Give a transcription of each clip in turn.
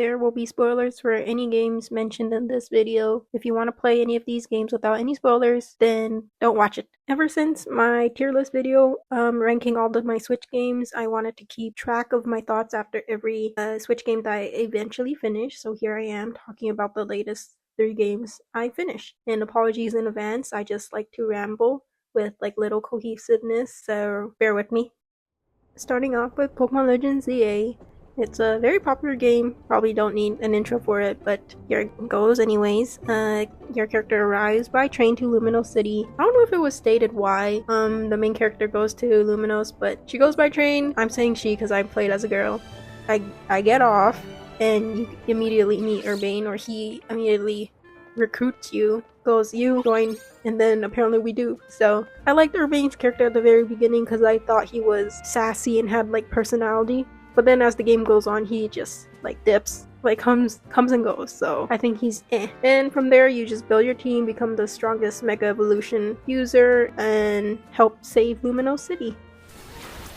There will be spoilers for any games mentioned in this video. If you want to play any of these games without any spoilers, then don't watch it. Ever since my tier list video ranking all of my Switch games, I wanted to keep track of my thoughts after every Switch game that I eventually finish. So here I am talking about the latest 3 games I finished. And apologies in advance, I just like to ramble with like little cohesiveness, so bear with me. Starting off with Pokemon Legends ZA. It's a very popular game, probably don't need an intro for it, but here it goes anyways. Your character arrives by train to Lumino City. I don't know if it was stated why the main character goes to Luminos, but she goes by train. I'm saying she because I played as a girl. I get off and you immediately meet Urbane, or he immediately recruits you, goes, you join, and then apparently we do. So I liked Urbane's character at the very beginning because I thought he was sassy and had like personality, but then as the game goes on he just like dips, like comes and goes. So I think he's and from there you just build your team, become the strongest Mega Evolution user, and help save Lumino City.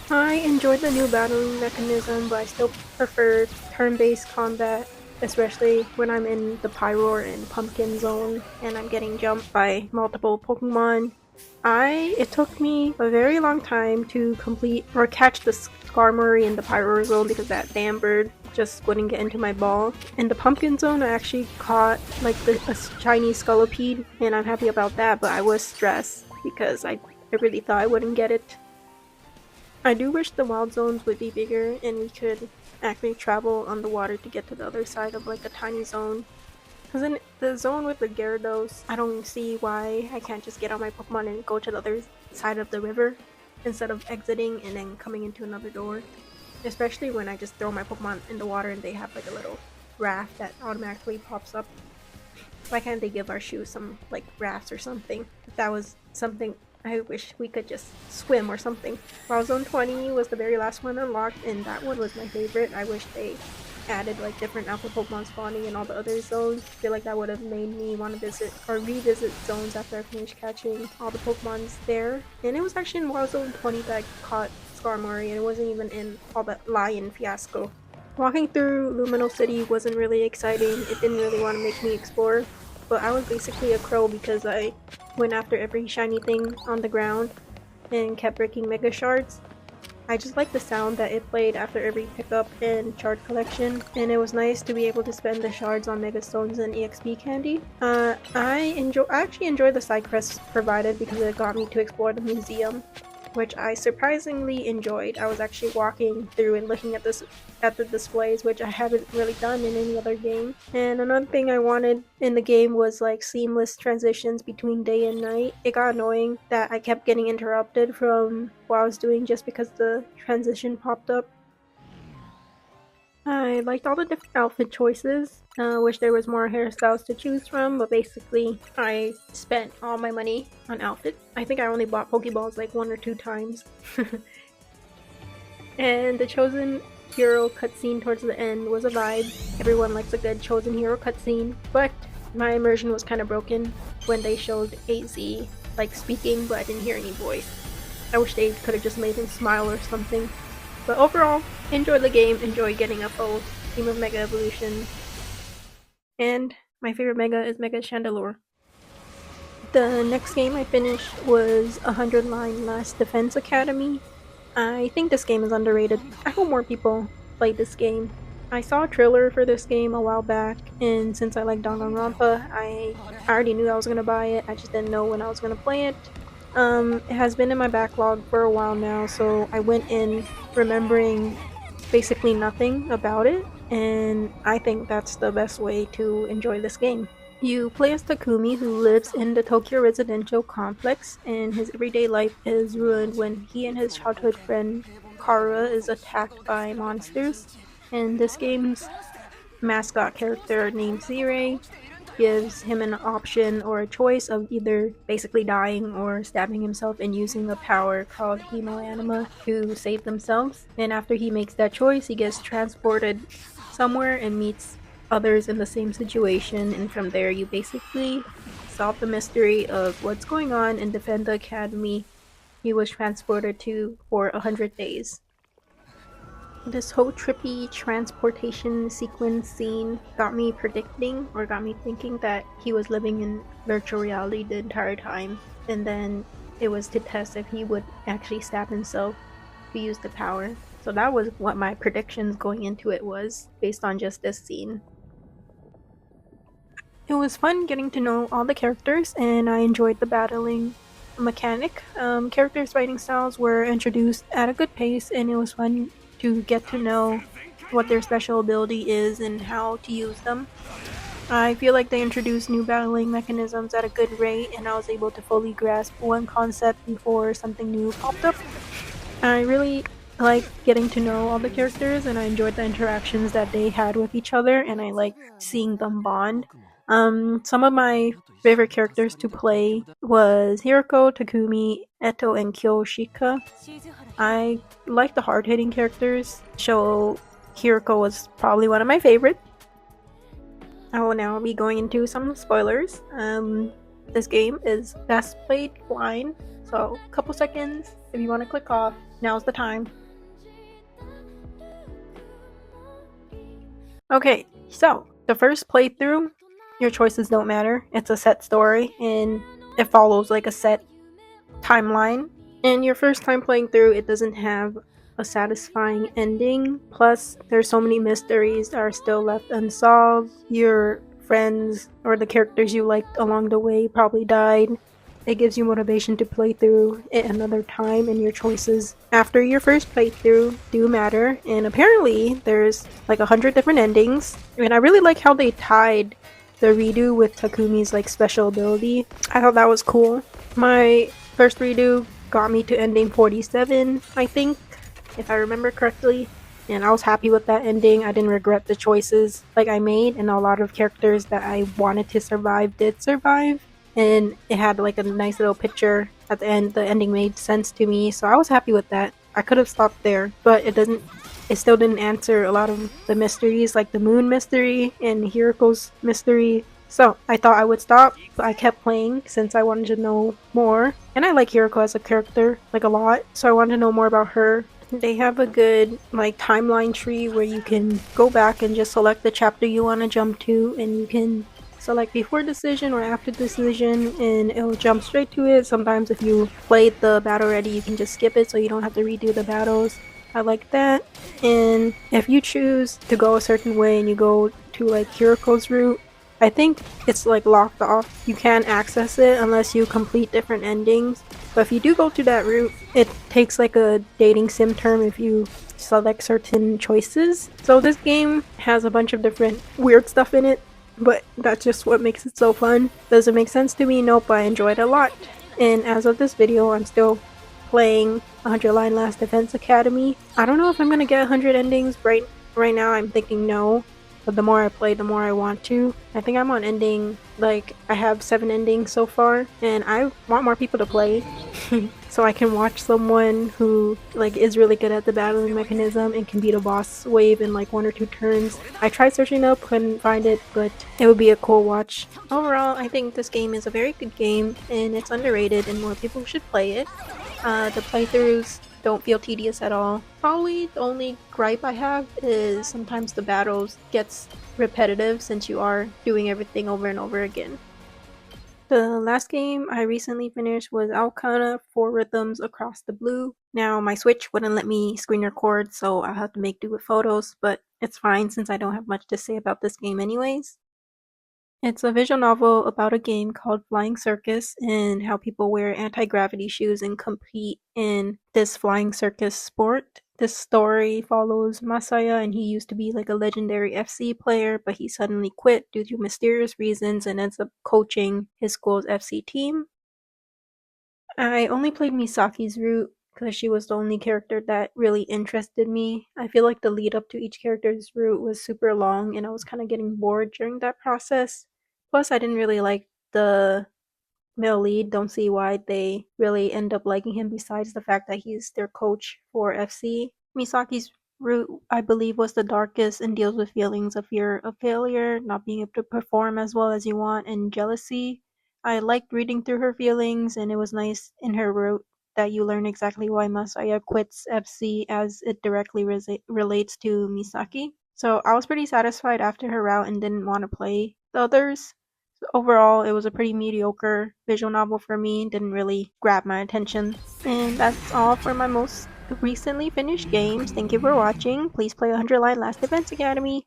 I enjoyed the new battling mechanism, but I still prefer turn-based combat, especially when I'm in the Pyroar and Pumpkin zone and I'm getting jumped by multiple Pokemon. It took me a very long time to complete or catch the Skarmory in the Pyroar zone because that damn bird just wouldn't get into my ball. In the Pumpkin zone I actually caught like a shiny Scolipede, and I'm happy about that, but I was stressed because I really thought I wouldn't get it. I do wish the wild zones would be bigger and we could actually travel on the water to get to the other side of like a tiny zone. Because in the zone with the Gyarados, I don't see why I can't just get on my Pokemon and go to the other side of the river instead of exiting and then coming into another door. Especially when I just throw my Pokemon in the water and they have like a little raft that automatically pops up. Why can't they give our shoes some like rafts or something? If that was something, I wish we could just swim or something. While Zone 20 was the very last one unlocked, and that one was my favorite. I wish they added like different alpha Pokemon spawning in all the other zones. I feel like that would have made me want to visit or revisit zones after I finished catching all the Pokemons there. And it was actually in Wild Zone 20 that I caught Skarmory, and it wasn't even in all that lion fiasco. Walking through Lumino City wasn't really exciting. It didn't really want to make me explore, but I was basically a crow because I went after every shiny thing on the ground and kept breaking Mega Shards. I just liked the sound that it played after every pickup and shard collection, and it was nice to be able to spend the shards on Mega Stones and EXP candy. I actually enjoyed the side quests provided because it got me to explore the museum, which I surprisingly enjoyed. I was actually walking through and looking at the displays, which I haven't really done in any other game. And another thing I wanted in the game was like seamless transitions between day and night. It got annoying that I kept getting interrupted from what I was doing just because the transition popped up. I liked all the different outfit choices. Wish there was more hairstyles to choose from, but basically I spent all my money on outfit. I think I only bought Pokeballs like 1 or 2 times. And the Chosen Hero cutscene towards the end was a vibe. Everyone likes a good Chosen Hero cutscene, but my immersion was kind of broken when they showed AZ like speaking, but I didn't hear any voice. I wish they could have just made him smile or something. But overall, enjoy the game, enjoy getting a full team of Mega Evolution. And my favorite Mega is Mega Chandelure. The next game I finished was 100 Line Last Defense Academy. I think this game is underrated. I hope more people play this game. I saw a trailer for this game a while back, and since I like Danganronpa, I already knew I was going to buy it. I just didn't know when I was going to play it. It has been in my backlog for a while now, so I went in remembering basically nothing about it, and I think that's the best way to enjoy this game. You play as Takumi, who lives in the Tokyo residential complex, and his everyday life is ruined when he and his childhood friend Kara is attacked by monsters. And this game's mascot character named Zirei gives him an option or a choice of either basically dying or stabbing himself and using a power called Hemoanima to save themselves. And after he makes that choice, he gets transported somewhere and meets others in the same situation, and from there you basically solve the mystery of what's going on and defend the academy he was transported to for 100 days. This whole trippy transportation sequence scene got me predicting, or got me thinking, that he was living in virtual reality the entire time, and then it was to test if he would actually stab himself to use the power. So that was what my predictions going into it was, based on just this scene. It was fun getting to know all the characters, and I enjoyed the battling mechanic. Characters' fighting styles were introduced at a good pace, and it was fun to get to know what their special ability is and how to use them. I feel like they introduced new battling mechanisms at a good rate, and I was able to fully grasp one concept before something new popped up. I really like getting to know all the characters, and I enjoyed the interactions that they had with each other, and I like seeing them bond. Some of my favorite characters to play was Hiroko, Takumi, Eto, and Kyoshika. I like the hard-hitting characters, so Hiroko was probably one of my favorites. I will now be going into some spoilers. This game is best played blind, so a couple seconds if you want to click off. Now's the time. Okay, so the first playthrough, your choices don't matter. It's a set story and it follows like a set timeline. And your first time playing through, it doesn't have a satisfying ending. Plus, there's so many mysteries that are still left unsolved. Your friends or the characters you liked along the way probably died. It gives you motivation to play through it another time, and your choices after your first playthrough do matter. And apparently, there's like 100 different endings. And I really like how they tied the redo with Takumi's like special ability. I thought that was cool. My first redo got me to ending 47, I think, if I remember correctly. And I was happy with that ending. I didn't regret the choices like I made, and a lot of characters that I wanted to survive did survive. And it had like a nice little picture at the end. The ending made sense to me, so I was happy with that. I could have stopped there, but it still didn't answer a lot of the mysteries, like the moon mystery and Hiroko's mystery. So I thought I would stop, but I kept playing since I wanted to know more. And I like Hiroko as a character like a lot, so I wanted to know more about her. They have a good like timeline tree where you can go back and just select the chapter you want to jump to, and you can select before decision or after decision, and it'll jump straight to it. Sometimes if you played the battle already, you can just skip it so you don't have to redo the battles. I like that. And if you choose to go a certain way and you go to like Hiroko's route, I think it's like locked off. You can't access it unless you complete different endings. But if you do go to that route, it takes like a dating sim term if you select certain choices. So this game has a bunch of different weird stuff in it, but that's just what makes it so fun. Does it make sense to me? Nope, I enjoyed it a lot. And as of this video, I'm still playing 100 Line Last Defense Academy. I don't know if I'm gonna get 100 endings. Right now I'm thinking no, but the more I play, the more I want to. I think I'm on ending, like, I have 7 endings so far, and I want more people to play. So I can watch someone who like is really good at the battling mechanism and can beat a boss wave in like 1 or 2 turns. I tried searching up, couldn't find it, but it would be a cool watch. Overall, I think this game is a very good game, and it's underrated and more people should play it. The playthroughs don't feel tedious at all. Probably the only gripe I have is sometimes the battles gets repetitive since you are doing everything over and over again. The last game I recently finished was Aokana 4 Rhythms Across the Blue. Now my Switch wouldn't let me screen record, so I'll have to make do with photos, but it's fine since I don't have much to say about this game anyways. It's a visual novel about a game called Flying Circus and how people wear anti-gravity shoes and compete in this flying circus sport. This story follows Masaya, and he used to be like a legendary FC player, but he suddenly quit due to mysterious reasons and ends up coaching his school's FC team. I only played Misaki's route because she was the only character that really interested me. I feel like the lead up to each character's route was super long, and I was kind of getting bored during that process. Plus, I didn't really like the male lead. Don't see why they really end up liking him besides the fact that he's their coach for FC. Misaki's route, I believe, was the darkest and deals with feelings of fear of failure, not being able to perform as well as you want, and jealousy. I liked reading through her feelings, and it was nice in her route that you learn exactly why Masaya quits FC as it directly relates to Misaki. So I was pretty satisfied after her route and didn't want to play the others. So overall, it was a pretty mediocre visual novel for me, didn't really grab my attention. And that's all for my most recently finished games. Thank you for watching. Please play 100 Line Last Defense Academy.